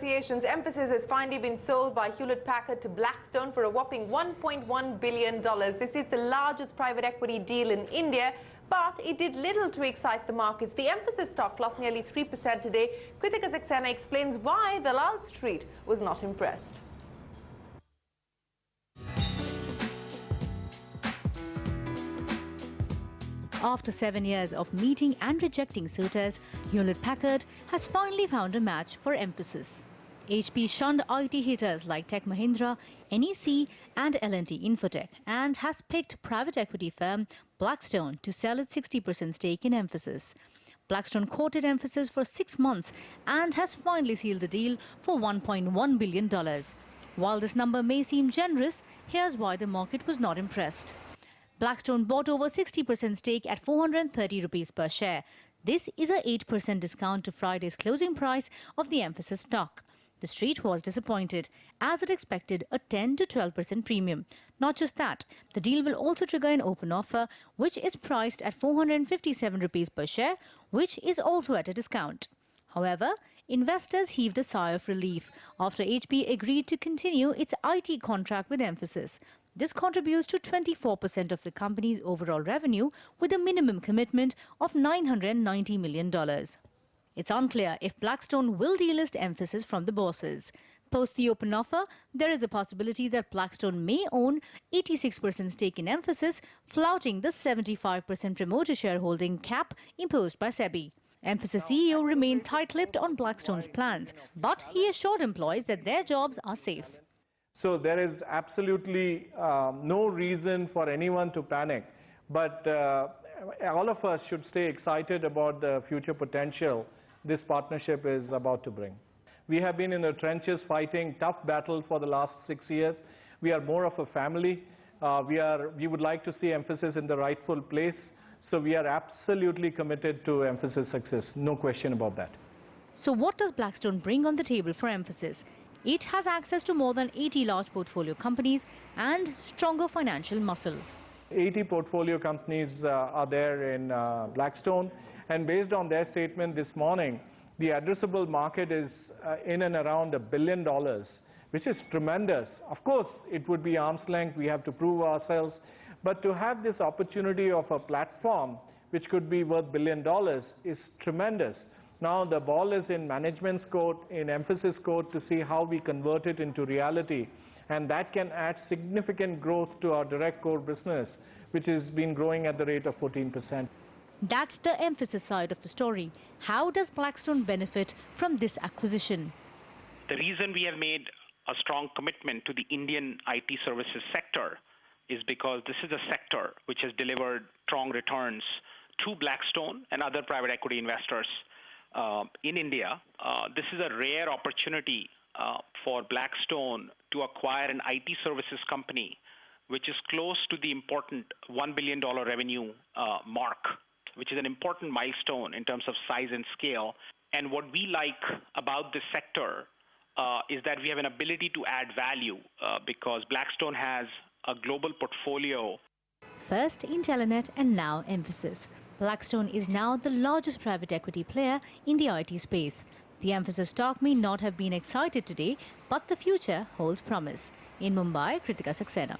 negotiations, Mphasis has finally been sold by Hewlett Packard to Blakcstone for a whopping $1.1 billion. This is the largest private equity deal in India, but it did little to excite the markets. The Mphasis stock lost nearly 3% today. Kritika Saxena explains why Dalal Street was not impressed. After 7 years of meeting and rejecting suitors, Hewlett Packard has finally found a match for Mphasis. HP shunned IT hitters like Tech Mahindra, NEC and L&T Infotech and has picked private equity firm Blakcstone to sell its 60% stake in Mphasis. Blakcstone courted Mphasis for 6 months and has finally sealed the deal for $1.1 billion. While this number may seem generous, here's why the market was not impressed. Blakcstone bought over 60% stake at 430 rupees per share. This is a 8% discount to Friday's closing price of the Mphasis stock. The street was disappointed, as it expected a 10 to 12% premium. Not just that, the deal will also trigger an open offer, which is priced at 457 rupees per share, which is also at a discount. However, investors heaved a sigh of relief after HP agreed to continue its IT contract with Mphasis. This contributes to 24% of the company's overall revenue with a minimum commitment of $990 million. It's unclear if Blakcstone will delist Mphasis from the bourses. Post the open offer, there is a possibility that Blakcstone may own 86% stake in Mphasis, flouting the 75% promoter shareholding cap imposed by SEBI. Mphasis CEO remained tight-lipped on Blakstone's plans, but he assured employees that their jobs are safe. So there is absolutely no reason for anyone to panic, but all of us should stay excited about the future potential this partnership is about to bring. We have been in the trenches fighting tough battles for the last 6 years. We are more of a family. We would like to see Mphasis in the rightful place. So we are absolutely committed to Mphasis success, no question about that. So what does Blakcstone bring on the table for Mphasis? It has access to more than 80 large portfolio companies and stronger financial muscle. 80 portfolio companies are there in Blakcstone, and based on their statement this morning, the addressable market is in and around $1 billion, which is tremendous. Of course, it would be arm's length, we have to prove ourselves, but to have this opportunity of a platform which could be worth $1 billion is tremendous. Now the ball is in management's court, in Mphasis court, to see how we convert it into reality, and that can add significant growth to our direct core business, which has been growing at the rate of 14%. That's the Mphasis side of the story. How does Blakcstone benefit from this acquisition? The reason we have made a strong commitment to the Indian IT services sector is because this is a sector which has delivered strong returns to Blakcstone and other private equity investors in India. This is a rare opportunity for Blakcstone to acquire an IT services company which is close to the important $1 billion revenue mark, which is an important milestone in terms of size and scale. And what we like about this sector is that we have an ability to add value because Blakcstone has a global portfolio. First Intelenet and now Mphasis. Blakcstone is now the largest private equity player in the IT space. The Mphasis stock may not have been excited today, but the future holds promise. In Mumbai, Kritika Saxena.